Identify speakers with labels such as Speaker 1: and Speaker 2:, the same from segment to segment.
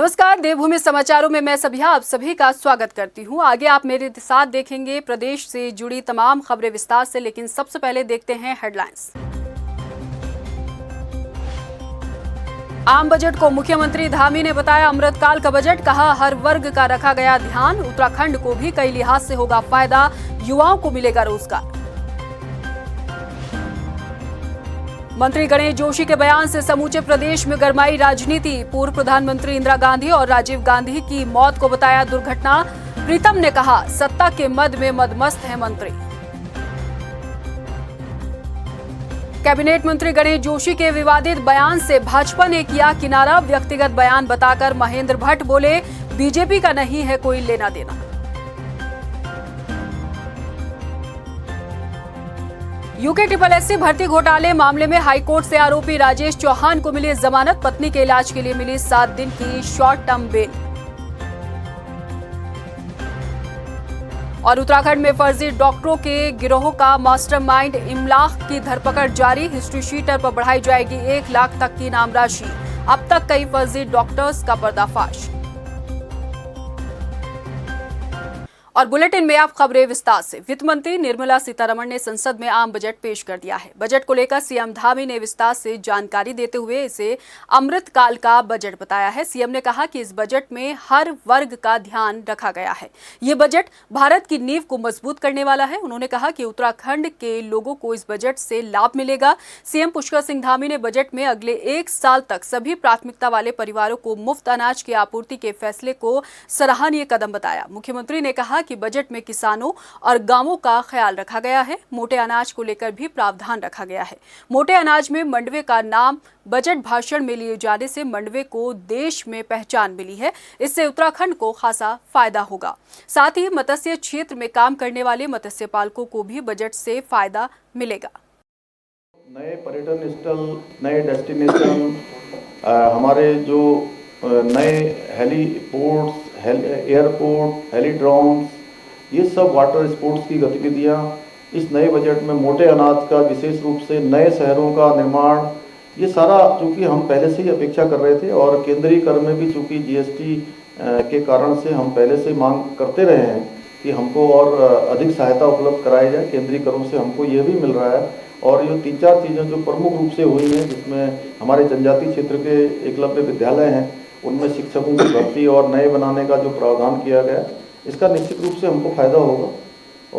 Speaker 1: नमस्कार, देवभूमि समाचारों में मैं सभी आप सभी का स्वागत करती हूं। आगे आप मेरे साथ देखेंगे प्रदेश से जुड़ी तमाम खबरें विस्तार से, लेकिन सबसे पहले देखते हैं हेडलाइंस। आम बजट को मुख्यमंत्री धामी ने बताया अमृतकाल का बजट, कहा हर वर्ग का रखा गया ध्यान, उत्तराखंड को भी कई लिहाज से होगा फायदा, युवाओं को मिलेगा रोजगार। मंत्री गणेश जोशी के बयान से समूचे प्रदेश में गरमाई राजनीति, पूर्व प्रधानमंत्री इंदिरा गांधी और राजीव गांधी की मौत को बताया दुर्घटना। प्रीतम ने कहा सत्ता के मद में मदमस्त है मंत्री। कैबिनेट मंत्री गणेश जोशी के विवादित बयान से भाजपा ने किया किनारा, व्यक्तिगत बयान बताकर महेंद्र भट्ट बोले बीजेपी का नहीं है कोई लेना देना। यूके SSC भर्ती घोटाले मामले में हाईकोर्ट से आरोपी राजेश चौहान को मिली जमानत, पत्नी के इलाज के लिए मिली 7 दिन की शॉर्ट टर्म बेल। और उत्तराखंड में फर्जी डॉक्टरों के गिरोह का मास्टरमाइंड इमलाक की धरपकड़ जारी, हिस्ट्री शीटर पर बढ़ाई जाएगी 1 लाख तक की इनाम राशि। अब तक कई फर्जी डॉक्टर्स का पर्दाफाश। और बुलेटिन में आप खबरें विस्तार से। वित्त मंत्री निर्मला सीतारमण ने संसद में आम बजट पेश कर दिया है। बजट को लेकर सीएम धामी ने विस्तार से जानकारी देते हुए इसे अमृतकाल का बजट बताया है। सीएम ने कहा कि इस बजट में हर वर्ग का ध्यान रखा गया है। ये बजट भारत की नींव को मजबूत करने वाला है। उन्होंने कहा कि उत्तराखंड के लोगों को इस बजट से लाभ मिलेगा। सीएम पुष्कर सिंह धामी ने बजट में अगले 1 साल तक सभी प्राथमिकता वाले परिवारों को मुफ्त अनाज की आपूर्ति के फैसले को सराहनीय कदम बताया। मुख्यमंत्री ने कहा कि बजट में किसानों और गांवों का ख्याल रखा गया है। मोटे अनाज को लेकर भी प्रावधान रखा गया है। मोटे अनाज में मंडवे का नाम बजट भाषण में लिए जाने से मंडवे को देश में पहचान मिली है। इससे उत्तराखंड को खासा फायदा होगा। साथ ही मत्स्य क्षेत्र में काम करने वाले मत्स्य पालकों को भी बजट से फायदा मिलेगा।
Speaker 2: नए पर्यटन स्थल, नए डेस्टिनेशन, हमारे जो नए हेलीपोर्ट्स, एयरपोर्ट, हेलीड्रोम्स, ये सब वाटर स्पोर्ट्स की गतिविधियाँ इस नए बजट में मोटे अनाज का, विशेष रूप से नए शहरों का निर्माण, ये सारा चूँकि हम पहले से ही अपेक्षा कर रहे थे और केंद्रीय कर में भी चूँकि जीएसटी के कारण से हम पहले से मांग करते रहे हैं कि हमको और अधिक सहायता उपलब्ध कराई जाए। केंद्रीय करों से हमको ये भी मिल रहा है। और ये 3-4 चीज़ें जो प्रमुख रूप से हुई हैं, जिसमें हमारे जनजातीय क्षेत्र के एकलव्य विद्यालय हैं, उनमें शिक्षकों की भर्ती और नए बनाने का जो प्रावधान किया गया, इसका निश्चित रूप से हमको फायदा होगा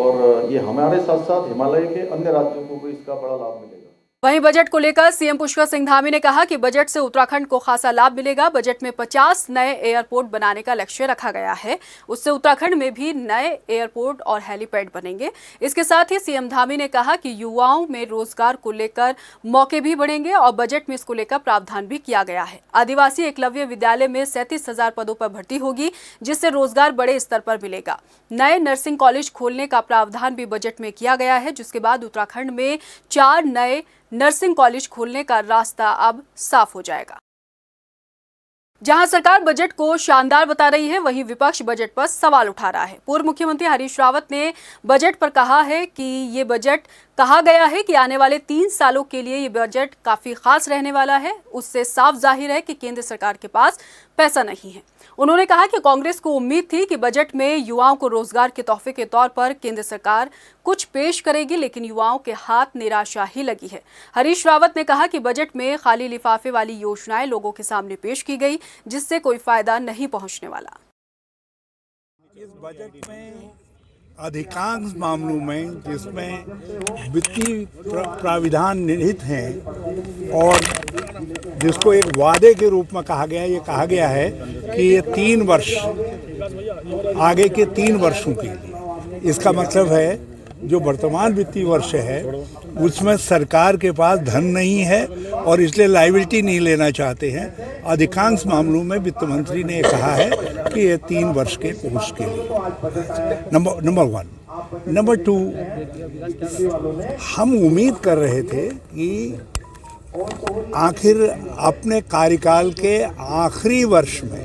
Speaker 2: और ये हमारे साथ साथ हिमालय के अन्य राज्यों को भी इसका बड़ा लाभ मिलेगा।
Speaker 1: वहीं बजट को लेकर सीएम पुष्कर सिंह धामी ने कहा कि बजट से उत्तराखंड को खासा लाभ मिलेगा। बजट में 50 नए एयरपोर्ट बनाने का लक्ष्य रखा गया है। उससे उत्तराखंड में भी नए एयरपोर्ट और हेलीपैड बनेंगे। इसके साथ ही सीएम धामी ने कहा कि युवाओं में रोजगार को लेकर मौके भी बढ़ेंगे और बजट में इसको लेकर प्रावधान भी किया गया है। आदिवासी एकलव्य विद्यालय में 37,000 पदों पर भर्ती होगी, जिससे रोजगार बड़े स्तर पर मिलेगा। नए नर्सिंग कॉलेज खोलने का प्रावधान भी बजट में किया गया है, जिसके बाद उत्तराखंड में 4 नए नर्सिंग कॉलेज खोलने का रास्ता अब साफ हो जाएगा। जहां सरकार बजट को शानदार बता रही है, वहीं विपक्ष बजट पर सवाल उठा रहा है। पूर्व मुख्यमंत्री हरीश रावत ने बजट पर कहा है कि ये बजट कहा गया है कि आने वाले 3 सालों के लिए ये बजट काफी खास रहने वाला है। उससे साफ जाहिर है कि केंद्र सरकार के पास पैसा नहीं है। उन्होंने कहा कि कांग्रेस को उम्मीद थी कि बजट में युवाओं को रोजगार के तोहफे के तौर पर केंद्र सरकार कुछ पेश करेगी, लेकिन युवाओं के हाथ निराशा ही लगी है। हरीश रावत ने कहा कि बजट में खाली लिफाफे वाली योजनाएं लोगों के सामने पेश की गई, जिससे कोई फायदा नहीं पहुंचने वाला।
Speaker 3: इस बजट में अधिकांश मामलों में जिसमें वित्तीय प्राविधान निहित हैं और जिसको एक वादे के रूप में कहा गया है, ये कहा गया है कि ये 3 वर्ष, आगे के 3 वर्षों के लिए, इसका मतलब है जो वर्तमान वित्तीय वर्ष है उसमें सरकार के पास धन नहीं है और इसलिए लायबिलिटी नहीं लेना चाहते हैं। अधिकांश मामलों में वित्त मंत्री ने कहा है कि ये 3 वर्ष के कोर्स के लिए। नंबर 1। नंबर 2, हम उम्मीद कर रहे थे कि आखिर अपने कार्यकाल के आखिरी वर्ष में,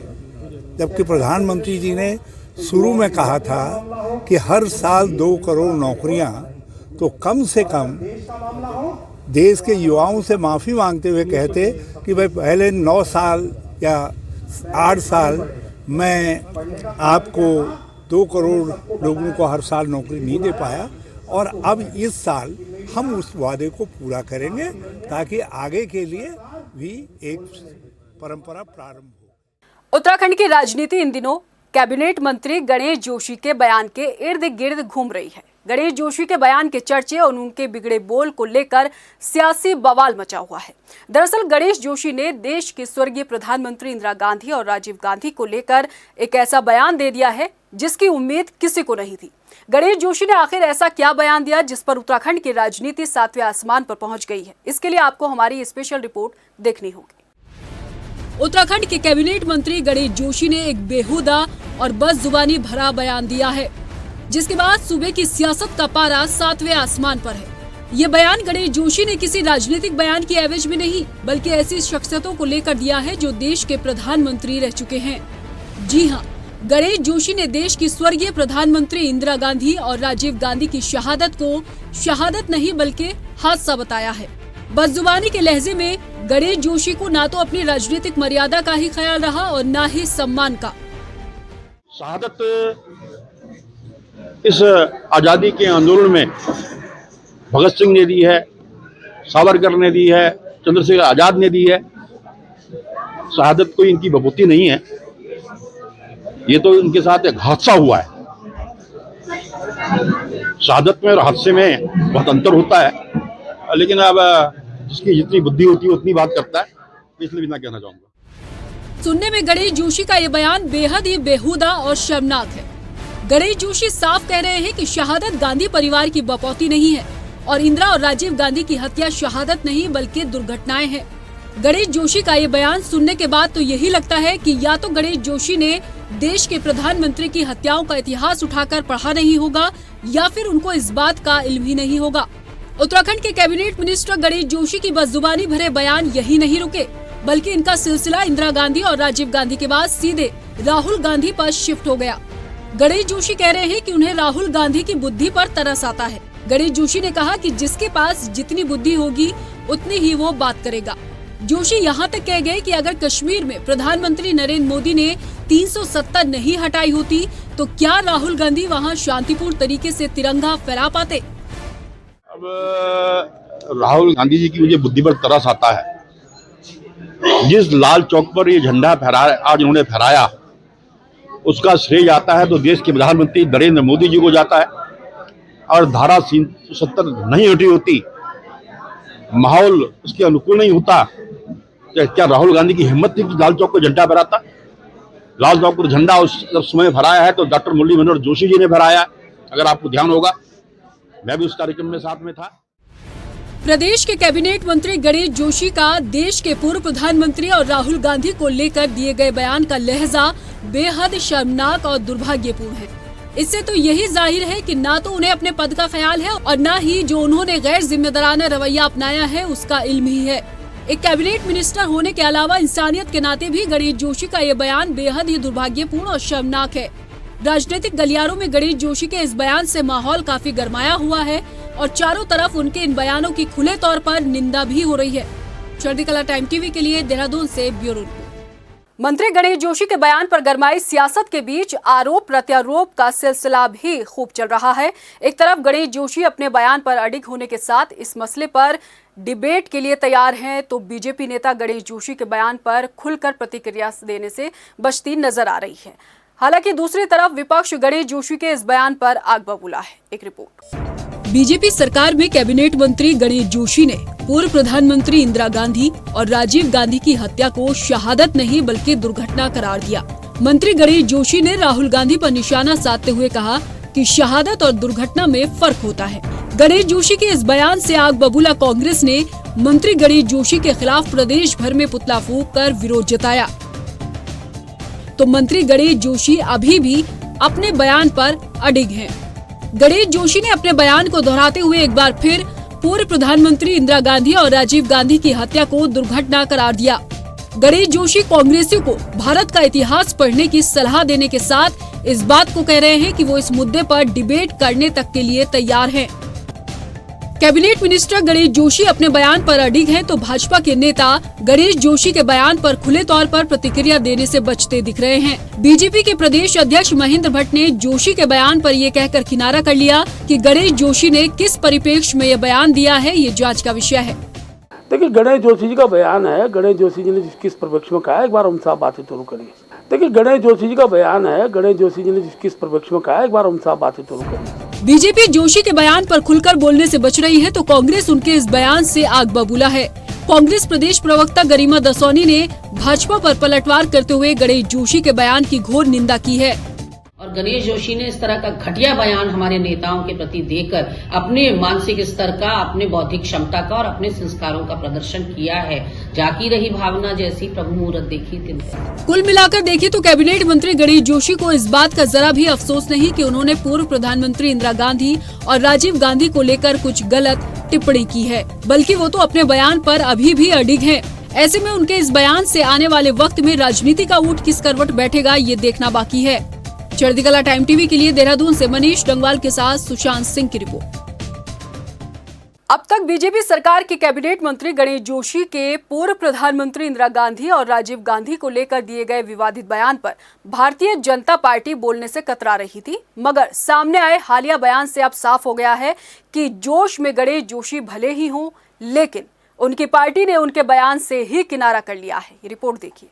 Speaker 3: जबकि प्रधानमंत्री जी ने शुरू में कहा था कि हर साल 2 करोड़ नौकरियां, तो कम से कम देश के युवाओं से माफ़ी मांगते हुए कहते कि भाई पहले 9 साल या 8 साल मैं आपको 2 करोड़ लोगों को हर साल नौकरी नहीं दे पाया, और अब इस साल हम उस वादे को पूरा करेंगे ताकि आगे के लिए भी एक परंपरा प्रारंभ हो।
Speaker 1: उत्तराखंड की राजनीति इन दिनों कैबिनेट मंत्री गणेश जोशी के बयान के इर्द गिर्द घूम रही है। गणेश जोशी के बयान के चर्चे और उनके बिगड़े बोल को लेकर सियासी बवाल मचा हुआ है। दरअसल गणेश जोशी ने देश के स्वर्गीय प्रधानमंत्री इंदिरा गांधी और राजीव गांधी को लेकर एक ऐसा बयान दे दिया है जिसकी उम्मीद किसी को नहीं थी। गणेश जोशी ने आखिर ऐसा क्या बयान दिया जिस पर उत्तराखंड की राजनीति 7वें आसमान पर पहुंच गई है? इसके लिए आपको हमारी स्पेशल रिपोर्ट देखनी होगी। उत्तराखंड के कैबिनेट मंत्री गणेश जोशी ने एक बेहुदा और बदजुबानी भरा बयान दिया है, जिसके बाद सूबे की सियासत का पारा 7वें आसमान पर है। ये बयान गणेश जोशी ने किसी राजनीतिक बयान की एवज में नहीं, बल्कि ऐसी शख्सियतों को लेकर दिया है जो देश के प्रधानमंत्री रह चुके हैं। जी हाँ, गणेश जोशी ने देश की स्वर्गीय प्रधानमंत्री इंदिरा गांधी और राजीव गांधी की शहादत को शहादत नहीं बल्कि हादसा बताया है। बदजुबानी के लहजे में गणेश जोशी को ना तो अपनी राजनीतिक मर्यादा का ही ख्याल रहा और ना ही सम्मान का।
Speaker 4: शहादत इस आज़ादी के आंदोलन में भगत सिंह ने दी है, सावरकर ने दी है, चंद्रशेखर आजाद ने दी है। शहादत कोई इनकी बपूती नहीं है, ये तो इनके साथ एक हादसा हुआ है। शहादत में और हादसे में बहुत अंतर होता है, लेकिन अब जिसकी जितनी बुद्धि होती है उतनी बात करता है, इसलिए भी ना कहना चाहूंगा।
Speaker 1: सुनने में गणेश जोशी का ये बयान बेहद ही बेहुदा और शर्मनाक है। गणेश जोशी साफ कह रहे हैं कि शहादत गांधी परिवार की बपौती नहीं है और इंदिरा और राजीव गांधी की हत्या शहादत नहीं बल्कि दुर्घटनाएं हैं। गणेश जोशी का ये बयान सुनने के बाद तो यही लगता है कि या तो गणेश जोशी ने देश के प्रधानमंत्री की हत्याओं का इतिहास उठाकर पढ़ा नहीं होगा या फिर उनको इस बात का इल्म ही नहीं होगा। उत्तराखंड के कैबिनेट मिनिस्टर गणेश जोशी की बदजुबानी भरे बयान यही नहीं रुके, बल्कि इनका सिलसिला इंदिरा गांधी और राजीव गांधी के बाद सीधे राहुल गांधी पर शिफ्ट हो गया। गणेश जोशी कह रहे हैं कि उन्हें राहुल गांधी की बुद्धि पर तरस आता है। गणेश जोशी ने कहा कि जिसके पास जितनी बुद्धि होगी उतनी ही वो बात करेगा। जोशी यहाँ तक कह गए कि अगर कश्मीर में प्रधानमंत्री नरेंद्र मोदी ने 370 नहीं हटाई होती तो क्या राहुल गांधी वहाँ शांतिपूर्ण तरीके से तिरंगा फहरा पाते?
Speaker 4: अब राहुल गांधी जी की मुझे बुद्धि पर तरस आता है। जिस लाल चौक पर ये झंडा आज उन्होंने फहराया, उसका श्रेय जाता है तो देश के प्रधानमंत्री नरेंद्र मोदी जी को जाता है। और धारा 370 नहीं हटी होती, माहौल उसके अनुकूल नहीं होता, क्या राहुल गांधी की हिम्मत थी कि लाल चौक पर झंडा फहराता? लाल चौक पर झंडा उस समय फहराया है तो डॉक्टर मुरली मनोहर जोशी जी ने फहराया। अगर आपको ध्यान होगा, मैं भी उस कार्यक्रम में साथ में था।
Speaker 1: प्रदेश के कैबिनेट मंत्री गणेश जोशी का देश के पूर्व प्रधानमंत्री और राहुल गांधी को लेकर दिए गए बयान का लहजा बेहद शर्मनाक और दुर्भाग्यपूर्ण है। इससे तो यही जाहिर है कि ना तो उन्हें अपने पद का ख्याल है और ना ही जो उन्होंने गैर जिम्मेदाराना रवैया अपनाया है उसका इल्म ही है। एक कैबिनेट मिनिस्टर होने के अलावा इंसानियत के नाते भी गणेश जोशी का ये बयान बेहद ही दुर्भाग्यपूर्ण और शर्मनाक है। राजनीतिक गलियारों में गणेश जोशी के इस बयान से माहौल काफी गरमाया हुआ है और चारों तरफ उनके इन बयानों की खुले तौर पर निंदा भी हो रही है। चढ़ती कला टाइम टीवी के लिए देहरादून से ब्यूरो रिपोर्ट। मंत्री गणेश जोशी के बयान पर गरमाई सियासत के बीच आरोप प्रत्यारोप का सिलसिला भी खूब चल रहा है। एक तरफ गणेश जोशी अपने बयान पर अडिग होने के साथ इस मसले पर डिबेट के लिए तैयार हैं, तो बीजेपी नेता गणेश जोशी के बयान पर खुलकर प्रतिक्रिया देने से बचती नजर आ रही है। हालांकि दूसरी तरफ विपक्ष गणेश जोशी के इस बयान पर आग बबूला है। एक रिपोर्ट। बीजेपी सरकार में कैबिनेट मंत्री गणेश जोशी ने पूर्व प्रधानमंत्री इंदिरा गांधी और राजीव गांधी की हत्या को शहादत नहीं बल्कि दुर्घटना करार दिया। मंत्री गणेश जोशी ने राहुल गांधी पर निशाना साधते हुए कहा कि शहादत और दुर्घटना में फर्क होता है। गणेश जोशी के इस बयान से आग बबूला कांग्रेस ने मंत्री गणेश जोशी के खिलाफ प्रदेश भर में पुतला फूंक कर विरोध जताया, तो मंत्री गणेश जोशी अभी भी अपने बयान पर अडिग हैं। गणेश जोशी ने अपने बयान को दोहराते हुए एक बार फिर पूर्व प्रधानमंत्री इंदिरा गांधी और राजीव गांधी की हत्या को दुर्घटना करार दिया। गणेश जोशी कांग्रेसियों को भारत का इतिहास पढ़ने की सलाह देने के साथ इस बात को कह रहे हैं कि वो इस मुद्दे पर डिबेट करने तक के लिए तैयार हैं। कैबिनेट मिनिस्टर गणेश जोशी अपने बयान पर अडिग हैं, तो भाजपा के नेता गणेश जोशी के बयान पर खुले तौर पर प्रतिक्रिया देने से बचते दिख रहे हैं। बीजेपी के प्रदेश अध्यक्ष महेंद्र भट्ट ने जोशी के बयान पर ये कहकर किनारा कर लिया कि गणेश जोशी ने किस परिप्रेक्ष्य में ये बयान दिया है, ये जांच का विषय है।
Speaker 5: देखिए, गणेश जोशी जी का बयान है, गणेश जोशी जी ने किस परिप्रेक्ष्य में कहा है, एक बार हम साफ बातें जरूर करिए। देखिए, गणेश जोशी जी का बयान है, गणेश जोशी जी ने किस परिप्रेक्ष्य में कहा है, एक बार हम साफ बातें जरूर करिए।
Speaker 1: बीजेपी जोशी के बयान पर खुलकर बोलने से बच रही है, तो कांग्रेस उनके इस बयान से आग बबूला है। कांग्रेस प्रदेश प्रवक्ता गरिमा दसौनी ने भाजपा पर पलटवार करते हुए गणेश जोशी के बयान की घोर निंदा की है।
Speaker 6: और गणेश जोशी ने इस तरह का घटिया बयान हमारे नेताओं के प्रति देकर अपने मानसिक स्तर का, अपने बौद्धिक क्षमता का और अपने संस्कारों का प्रदर्शन किया है। जाकी रही भावना जैसी प्रभु मुहूर्त देखी दिन।
Speaker 1: कुल मिलाकर देखें तो कैबिनेट मंत्री गणेश जोशी को इस बात का जरा भी अफसोस नहीं कि उन्होंने पूर्व प्रधानमंत्री इंदिरा गांधी और राजीव गांधी को लेकर कुछ गलत टिप्पणी की है, बल्कि वो तो अपने बयान पर अभी भी अडिग हैं। ऐसे में उनके इस बयान से आने वाले वक्त में राजनीति का ऊंट किस करवट बैठेगा, ये देखना बाकी है। चढ़ती कला टाइम टीवी के लिए देहरादून से मनीष डंगवाल के साथ सुशांत सिंह की रिपोर्ट। अब तक बीजेपी सरकार के कैबिनेट मंत्री गणेश जोशी के पूर्व प्रधानमंत्री इंदिरा गांधी और राजीव गांधी को लेकर दिए गए विवादित बयान पर भारतीय जनता पार्टी बोलने से कतरा रही थी, मगर सामने आए हालिया बयान से अब साफ हो गया है कि जोश में गणेश जोशी भले ही हों, लेकिन उनकी पार्टी ने उनके बयान से ही किनारा कर लिया है। ये रिपोर्ट देखिए।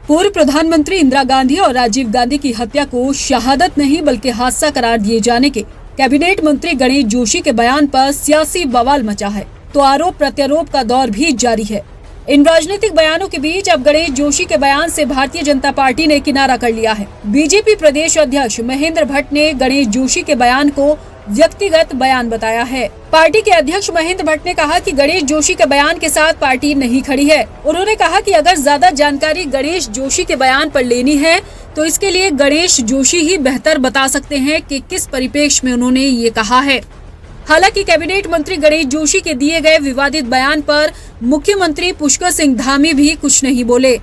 Speaker 1: पूर्व प्रधानमंत्री इंदिरा गांधी और राजीव गांधी की हत्या को शहादत नहीं बल्कि हादसा करार दिए जाने के कैबिनेट मंत्री गणेश जोशी के बयान पर सियासी बवाल मचा है, तो आरोप प्रत्यारोप का दौर भी जारी है। इन राजनीतिक बयानों के बीच अब गणेश जोशी के बयान से भारतीय जनता पार्टी ने किनारा कर लिया है। बीजेपी प्रदेश अध्यक्ष महेंद्र भट्ट ने गणेश जोशी के बयान को व्यक्तिगत बयान बताया है। पार्टी के अध्यक्ष महेंद्र भट्ट ने कहा कि गणेश जोशी के बयान के साथ पार्टी नहीं खड़ी है। उन्होंने कहा कि अगर ज्यादा जानकारी गणेश जोशी के बयान पर लेनी है तो इसके लिए गणेश जोशी ही बेहतर बता सकते हैं कि किस परिप्रेक्ष्य में उन्होंने ये कहा है। हालांकि कैबिनेट मंत्री गणेश जोशी के दिए गए विवादित बयान पर मुख्यमंत्री पुष्कर सिंह धामी भी कुछ नहीं बोले।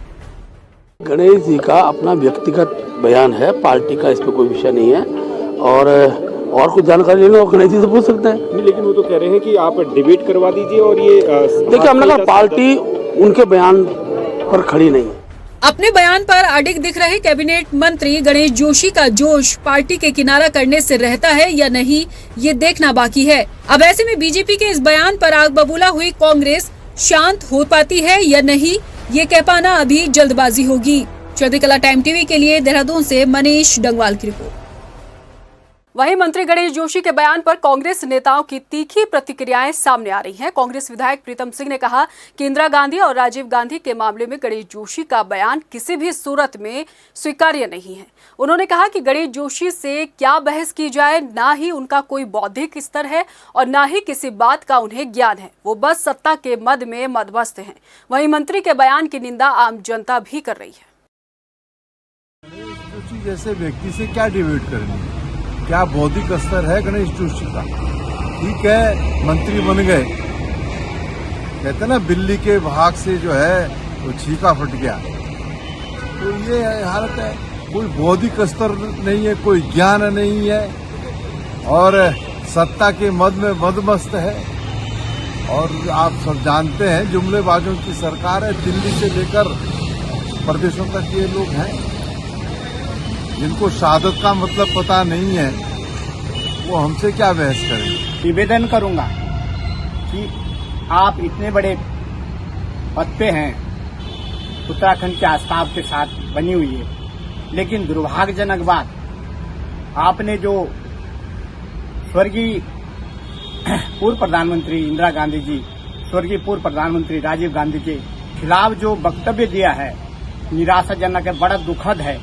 Speaker 5: गणेश जी का अपना व्यक्तिगत बयान है, पार्टी का इस पे कोई विषय नहीं है। और कुछ जानकारी लेना हो गणेश जी से पूछ सकते हैं।
Speaker 7: नहीं, लेकिन वो तो कह रहे हैं कि आप डिबेट करवा दीजिए और ये
Speaker 5: देखिए, हमने कहा पार्टी उनके बयान पर खड़ी नहीं है।
Speaker 1: अपने बयान पर अडिग दिख रहे कैबिनेट मंत्री गणेश जोशी का जोश पार्टी के किनारा करने से रहता है या नहीं, ये देखना बाकी है। अब ऐसे में बीजेपी के इस बयान पर आग बबूला हुई कांग्रेस शांत हो पाती है या नहीं, ये कह पाना अभी जल्दबाजी होगी। चढ़ती कला टाइम टीवी के लिए देहरादून से मनीष डंगवाल की रिपोर्ट। वहीं मंत्री गणेश जोशी के बयान पर कांग्रेस नेताओं की तीखी प्रतिक्रियाएं सामने आ रही हैं। कांग्रेस विधायक प्रीतम सिंह ने कहा कि इंदिरा गांधी और राजीव गांधी के मामले में गणेश जोशी का बयान किसी भी सूरत में स्वीकार्य नहीं है। उन्होंने कहा कि गणेश जोशी से क्या बहस की जाए, ना ही उनका कोई बौद्धिक स्तर है और ना ही किसी बात का उन्हें ज्ञान है, वो बस सत्ता के मद में मदमस्त हैं। वहीं मंत्री के बयान की निंदा आम जनता भी कर रही है।
Speaker 3: गणेश जोशी जैसे व्यक्ति से क्या डिबेट करनी है, क्या बौद्धिक स्तर है गणेश जोशी का? ठीक है, मंत्री बन गए, कहते ना बिल्ली के भाग से जो है वो छीका फट गया, तो ये हालत है। कोई बौद्धिक स्तर नहीं है, कोई ज्ञान नहीं है और सत्ता के मद में मदमस्त है। और आप सब जानते हैं जुमलेबाजों की सरकार है, दिल्ली से लेकर प्रदेशों तक ये लोग हैं जिनको शहादत का मतलब पता नहीं है, वो हमसे क्या बहस करेंगे।
Speaker 8: निवेदन करूंगा कि आप इतने बड़े पद पे हैं, उत्तराखंड के आस्था के साथ बनी हुई है, लेकिन दुर्भाग्यजनक बात, आपने जो स्वर्गीय पूर्व प्रधानमंत्री इंदिरा गांधी जी, स्वर्गीय पूर्व प्रधानमंत्री राजीव गांधी के खिलाफ जो वक्तव्य दिया है, निराशाजनक है, बड़ा दुखद है।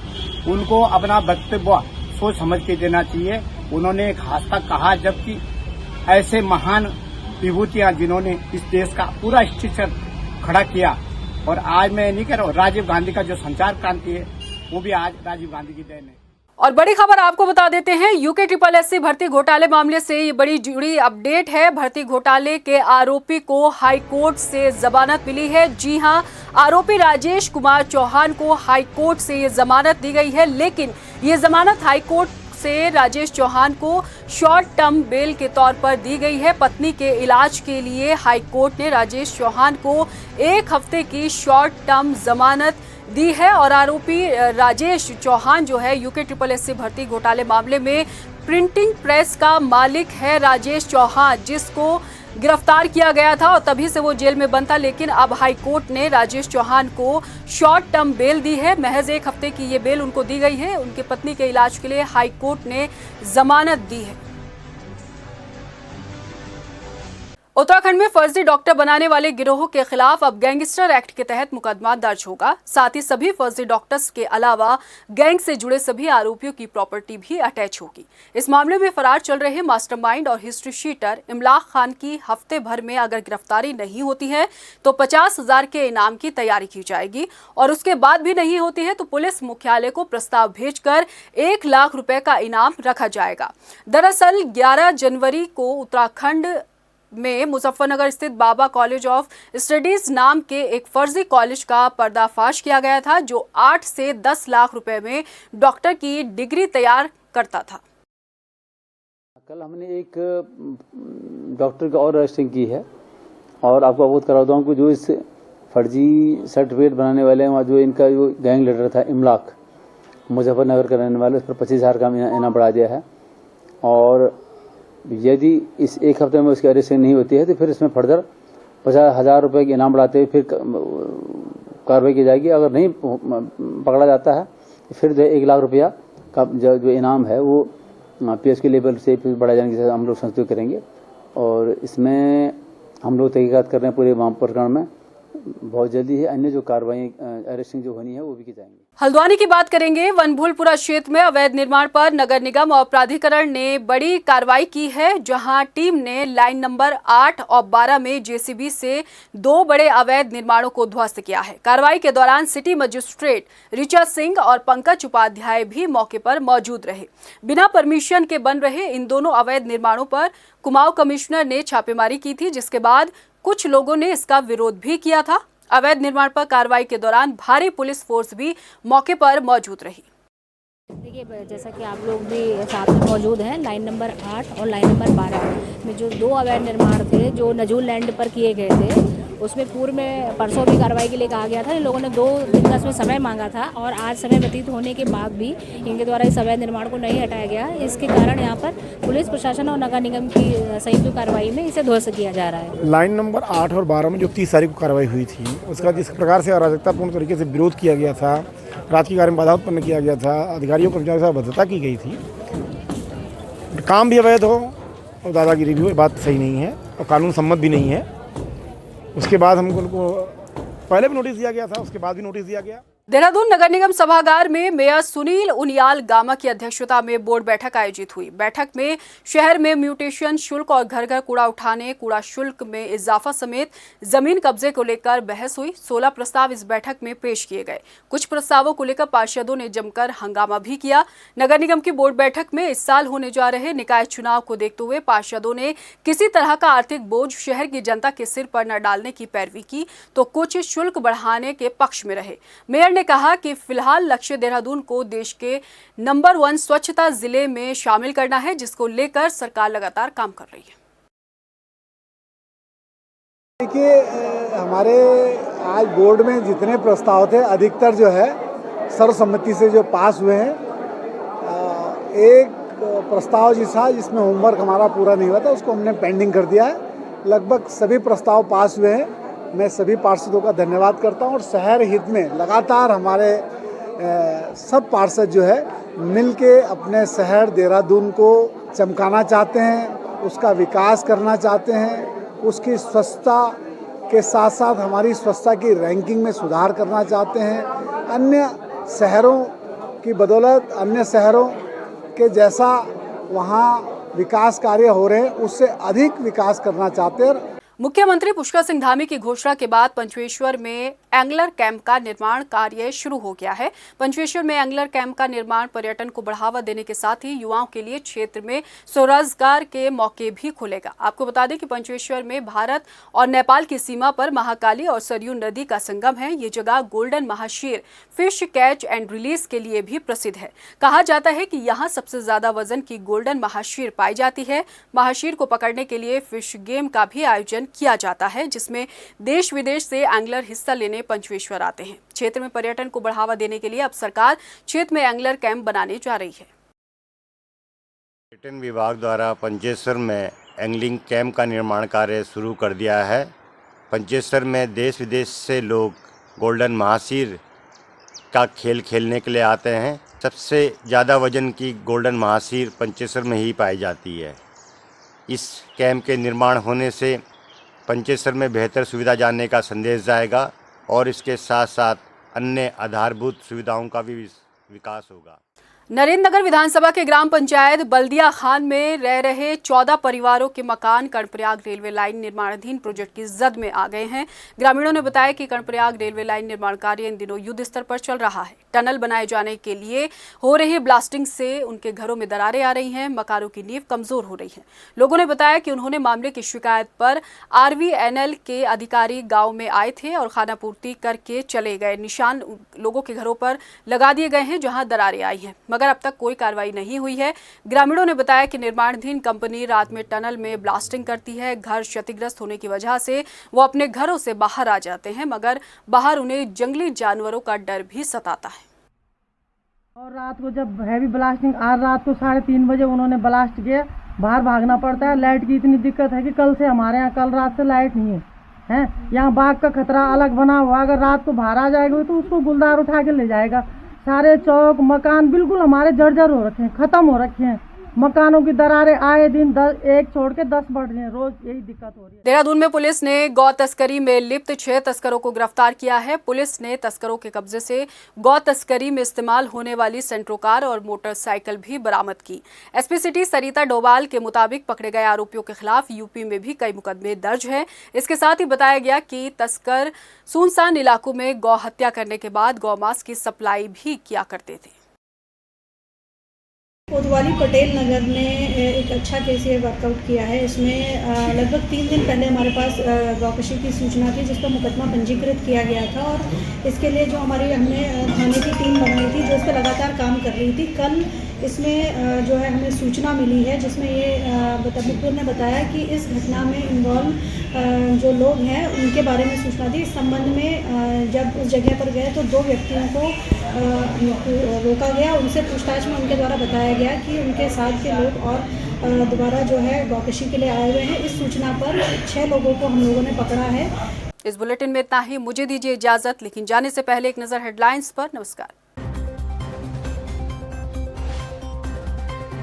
Speaker 8: उनको अपना वक्तव्य सोच समझ के देना चाहिए। उन्होंने एक हादसा कहा, जबकि ऐसे महान विभूतियां जिन्होंने इस देश का पूरा स्ट्रक्चर खड़ा किया, और आज मैं नहीं कह रहा हूँ, राजीव गांधी का जो संचार क्रांति है वो भी आज राजीव गांधी की देन है।
Speaker 1: और बड़ी खबर आपको बता देते हैं, यूके SSC भर्ती घोटाले मामले से ये बड़ी जुड़ी अपडेट है। भर्ती घोटाले के आरोपी को हाईकोर्ट से जमानत मिली है। जी हां, आरोपी राजेश कुमार चौहान को हाईकोर्ट से ये जमानत दी गई है, लेकिन ये जमानत हाईकोर्ट से राजेश चौहान को शॉर्ट टर्म बेल के तौर पर दी गई है। पत्नी के इलाज के लिए हाई कोर्ट ने राजेश चौहान को 1 हफ्ते की शॉर्ट टर्म जमानत दी है और आरोपी राजेश चौहान जो है UKSSC भर्ती घोटाले मामले में प्रिंटिंग प्रेस का मालिक है। राजेश चौहान जिसको गिरफ्तार किया गया था और तभी से वो जेल में बंद था, लेकिन अब हाई कोर्ट ने राजेश चौहान को शॉर्ट टर्म बेल दी है। महज 1 हफ्ते की ये बेल उनको दी गई है। उनकी पत्नी के इलाज के लिए हाई कोर्ट ने जमानत दी है। उत्तराखंड में फर्जी डॉक्टर बनाने वाले गिरोह के खिलाफ अब गैंगस्टर एक्ट के तहत मुकदमा दर्ज होगा। साथ ही सभी फर्जी डॉक्टर्स के अलावा गैंग से जुड़े सभी आरोपियों की प्रॉपर्टी भी अटैच होगी। इस मामले में फरार चल रहे मास्टरमाइंड और हिस्ट्री शीटर इमलाक खान की हफ्ते भर में अगर गिरफ्तारी नहीं होती है तो 50,000 के इनाम की तैयारी की जाएगी और उसके बाद भी नहीं होती है तो पुलिस मुख्यालय को प्रस्ताव भेजकर 1 लाख रुपए का इनाम रखा जाएगा। दरअसल 11 जनवरी को उत्तराखंड में मुजफ्फरनगर स्थित बाबा कॉलेज ऑफ स्टडीज नाम के एक फर्जी कॉलेज का पर्दाफाश किया गया था जो 8 से 10 लाख रुपए में डॉक्टर की डिग्री तैयार करता था।
Speaker 9: कल हमने एक डॉक्टर का और अरेस्टिंग की है और आपको अवगत कराता हूँ कि जो इस फर्जी सर्टिफिकेट बनाने वाले हैं, वहाँ जो इनका जो गैंग लीडर था इमलाक, मुजफ्फरनगर का रहने वाले, उस पर 25,000 का इनाम बढ़ा दिया है और यदि इस 1 हफ्ते में उसकी अरेस्टिंग नहीं होती है तो फिर इसमें फर्दर 50,000 रुपये की इनाम बढ़ाते हुए फिर कार्रवाई की जाएगी। अगर नहीं पकड़ा जाता है तो फिर जो 1 लाख रुपया का जो इनाम है वो PS के लेवल से फिर बढ़ाए जाने की हम लोग संस्तुत करेंगे और इसमें हम लोग तहकीकात कर रहे हैं पूरे प्रकरण में। बहुत जल्दी है अन्य जो कार्रवाई अरेस्टिंग जो होनी है वो भी की जाएंगी।
Speaker 1: हल्द्वानी की बात करेंगे। वनभूलपुरा क्षेत्र में अवैध निर्माण पर नगर निगम और प्राधिकरण ने बड़ी कार्रवाई की है, जहां टीम ने लाइन नंबर 8 और 12 में JCB से 2 बड़े अवैध निर्माणों को ध्वस्त किया है। कार्रवाई के दौरान सिटी मजिस्ट्रेट ऋचा सिंह और पंकज उपाध्याय भी मौके पर मौजूद रहे। बिना परमिशन के बन रहे इन दोनों अवैध निर्माणों पर कुमाऊं कमिश्नर ने छापेमारी की थी, जिसके बाद कुछ लोगों ने इसका विरोध भी किया था। अवैध निर्माण पर कार्रवाई के दौरान भारी पुलिस फोर्स भी मौके पर मौजूद रही।
Speaker 10: देखिए, जैसा कि आप लोग भी साथ में मौजूद हैं, लाइन नंबर 8 और लाइन नंबर 12 में जो 2 अवैध निर्माण थे जो नजूल लैंड पर किए गए थे, उसमें पूर्व में परसों भी कार्रवाई के लिए कहा गया था। इन लोगों ने 2 दिन का इसमें समय मांगा था और आज समय व्यतीत होने के बाद भी इनके द्वारा इस अवैध निर्माण को नहीं हटाया गया। इसके कारण यहाँ पर पुलिस प्रशासन और नगर निगम की संयुक्त कार्रवाई में इसे ध्वस्त किया जा रहा है।
Speaker 3: लाइन नंबर 8 और 12 में जो 30 तारीख को कार्रवाई हुई थी, उसका जिस प्रकार से अराजकतापूर्ण तरीके से विरोध किया गया था, राजकीय कार्य में बाधा उत्पन्न किया गया था, अधिकारियों कर्मचारियों से भद्रता की गई थी, काम भी अवैध हो और दादागिरी भी हो, बात सही नहीं है और कानून सम्मत भी नहीं है। उसके बाद हमको उनको पहले भी नोटिस दिया गया था, उसके बाद भी नोटिस दिया गया।
Speaker 1: देहरादून नगर निगम सभागार में मेयर सुनील उनियाल गामा की अध्यक्षता में बोर्ड बैठक आयोजित हुई। बैठक में शहर में म्यूटेशन शुल्क और घर घर कूड़ा उठाने, कूड़ा शुल्क में इजाफा समेत जमीन कब्जे को लेकर बहस हुई। 16 प्रस्ताव इस बैठक में पेश किए गए। कुछ प्रस्तावों को लेकर पार्षदों ने जमकर हंगामा भी किया। नगर निगम की बोर्ड बैठक में इस साल होने जा रहे निकाय चुनाव को देखते हुए पार्षदों ने किसी तरह का आर्थिक बोझ शहर की जनता के सिर पर न डालने की पैरवी की तो कुछ शुल्क बढ़ाने के पक्ष में रहे। मेयर ने कहा कि फिलहाल लक्ष्य देहरादून को देश के नंबर 1 स्वच्छता जिले में शामिल करना है, जिसको लेकर सरकार लगातार काम कर रही है।
Speaker 11: देखिए, हमारे आज बोर्ड में जितने प्रस्ताव थे अधिकतर जो है सर्वसम्मति से जो पास हुए हैं। एक प्रस्ताव जिसमें होमवर्क हमारा पूरा नहीं हुआ था उसको हमने पेंडिंग कर दिया है। लगभग सभी प्रस्ताव पास हुए हैं। मैं सभी पार्षदों का धन्यवाद करता हूं और शहर हित में लगातार हमारे सब पार्षद जो है मिलके अपने शहर देहरादून को चमकाना चाहते हैं, उसका विकास करना चाहते हैं, उसकी स्वच्छता के साथ साथ हमारी स्वच्छता की रैंकिंग में सुधार करना चाहते हैं। अन्य शहरों की बदौलत, अन्य शहरों के जैसा वहाँ विकास कार्य हो रहे हैं उससे अधिक विकास करना चाहते हैं।
Speaker 1: मुख्यमंत्री पुष्कर सिंह धामी की घोषणा के बाद पंचवेश्वर में एंगलर कैंप का निर्माण कार्य शुरू हो गया है। पंचवेश्वर में एंगलर कैंप का निर्माण पर्यटन को बढ़ावा देने के साथ ही युवाओं के लिए क्षेत्र में स्वरोजगार के मौके भी खोलेगा। आपको बता दें कि पंचवेश्वर में भारत और नेपाल की सीमा पर महाकाली और सरयू नदी का संगम है। ये जगह golden mahseer fish catch and release के लिए भी प्रसिद्ध है। कहा जाता है कि यहाँ सबसे ज्यादा वजन की गोल्डन महाशीर पाई जाती है। महाशीर को पकड़ने के लिए फिश गेम का भी आयोजन किया जाता है, जिसमें देश विदेश से एंगलर हिस्सा लेने पंचवेश्वर आते हैं। क्षेत्र में पर्यटन को बढ़ावा देने के लिए अब सरकार क्षेत्र में एंगलर कैंप बनाने जा रही है।
Speaker 12: पर्यटन विभाग द्वारा पंचेश्वर में एंगलिंग कैंप का निर्माण कार्य शुरू कर दिया है। पंचेश्वर में देश विदेश से लोग गोल्डन महाशीर का खेल खेलने के लिए आते हैं। सबसे ज़्यादा वजन की गोल्डन महाशीर पंचेश्वर में ही पाई जाती है। इस कैंप के निर्माण होने से पंचेश्वर में बेहतर सुविधा जानने का संदेश जाएगा और इसके साथ साथ अन्य आधारभूत सुविधाओं का भी विकास होगा।
Speaker 1: नरेंद्र नगर विधानसभा के ग्राम पंचायत बल्दिया खान में रह रहे 14 परिवारों के मकान कर्णप्रयाग रेलवे लाइन निर्माणाधीन प्रोजेक्ट की जद में आ गए हैं। ग्रामीणों ने बताया कि कर्णप्रयाग रेलवे लाइन निर्माण कार्य इन दिनों युद्ध स्तर पर चल रहा है। टनल बनाए जाने के लिए हो रही ब्लास्टिंग से उनके घरों में दरारें आ रही हैं, मकानों की नींव कमजोर हो रही है। लोगों ने बताया कि उन्होंने मामले की शिकायत पर RVNL के अधिकारी गाँव में आए थे और खानापूर्ति करके चले गए। निशान लोगों के घरों पर लगा दिए गए हैं जहाँ दरारें आई हैं, मगर अब तक कोई कार्रवाई नहीं हुई है। ग्रामीणों ने बताया कि निर्माणाधीन कंपनी रात में टनल में ब्लास्टिंग करती है। घर क्षतिग्रस्त होने की वजह से वो अपने घरों से बाहर आ जाते हैं, मगर बाहर उन्हें जंगली जानवरों का डर भी सताता है।
Speaker 13: और रात को जब हैवी ब्लास्टिंग, आज रात को 3:30 बजे उन्होंने ब्लास्ट किया, बाहर भागना पड़ता है। लाइट की इतनी दिक्कत है कि कल से हमारे यहाँ कल रात से लाइट नहीं है। यहाँ बाघ का खतरा अलग बना हुआ, अगर रात को बाहर आ जाएगा तो उसको गुलदार उठा के ले जाएगा। सारे चौक मकान बिल्कुल हमारे जर्जर हो रखे हैं, खत्म हो रखे हैं। मकानों की दरारें आए दिन 1 छोड़ के 10 बढ़ रही हैं, रोज यही दिक्कत हो रही है।
Speaker 1: देहरादून में पुलिस ने गौ तस्करी में लिप्त 6 तस्करों को गिरफ्तार किया है। पुलिस ने तस्करों के कब्जे से गौ तस्करी में इस्तेमाल होने वाली सेंट्रो कार और मोटरसाइकिल भी बरामद की। SP सिटी सरिता डोभाल के मुताबिक पकड़े गए आरोपियों के खिलाफ यूपी में भी कई मुकदमे दर्ज हैं। इसके साथ ही बताया गया कि तस्कर सुनसान इलाकों में गौ हत्या करने के बाद गौमांस की सप्लाई भी किया करते थे।
Speaker 14: कोतवाली पटेल नगर ने एक अच्छा केस ये वर्कआउट किया है। इसमें लगभग 3 दिन पहले हमारे पास गौकशी की सूचना थी, जिस पर मुकदमा पंजीकृत किया गया था और इसके लिए जो हमने थाने की टीम बनाई थी जो इस पर लगातार काम कर रही थी। कल इसमें जो है हमें सूचना मिली है जिसमें ये मुखबिर ने बताया कि इस घटना में इन्वॉल्व जो लोग हैं उनके बारे में सूचना थी। इस संबंध में जब उस जगह पर गए तो 2 व्यक्तियों को रोका गया। उनसे पूछताछ में उनके द्वारा बताया गया कि उनके साथ के लोग और दोबारा जो है गौकशी के लिए आए हुए हैं। इस सूचना पर 6 लोगों को हम लोगों ने पकड़ा है।
Speaker 1: इस बुलेटिन में इतना ही। मुझे दीजिए इजाजत, लेकिन जाने से पहले एक नजर हेडलाइंस पर। नमस्कार।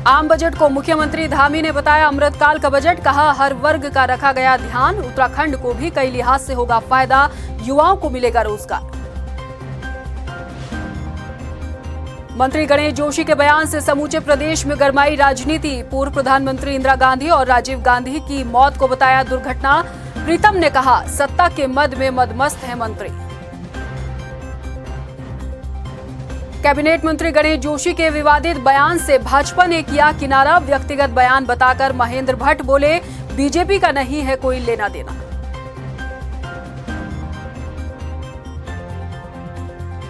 Speaker 1: आम बजट को मुख्यमंत्री धामी ने बताया अमृतकाल का बजट, कहा हर वर्ग का रखा गया ध्यान। उत्तराखंड को भी कई लिहाज से होगा फायदा, युवाओं को मिलेगा रोजगार। मंत्री गणेश जोशी के बयान से समूचे प्रदेश में गरमाई राजनीति। पूर्व प्रधानमंत्री इंदिरा गांधी और राजीव गांधी की मौत को बताया दुर्घटना। प्रीतम ने कहा सत्ता के मद में मदमस्त है मंत्री। कैबिनेट मंत्री गणेश जोशी के विवादित बयान से भाजपा ने किया किनारा। व्यक्तिगत बयान बताकर महेंद्र भट्ट बोले बीजेपी का नहीं है कोई लेना देना।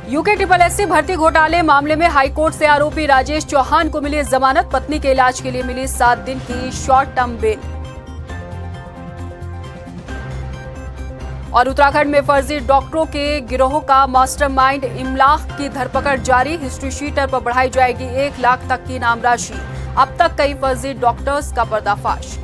Speaker 1: UKSSC भर्ती घोटाले मामले में हाईकोर्ट से आरोपी राजेश चौहान को मिली जमानत। पत्नी के इलाज के लिए मिली 7 दिन की शॉर्ट टर्म बेल। और उत्तराखंड में फर्जी डॉक्टरों के गिरोह का मास्टरमाइंड इमलाक की धरपकड़ जारी। हिस्ट्री शीटर पर बढ़ाई जाएगी 1 लाख तक की इनाम राशि। अब तक कई फर्जी डॉक्टर्स का पर्दाफाश।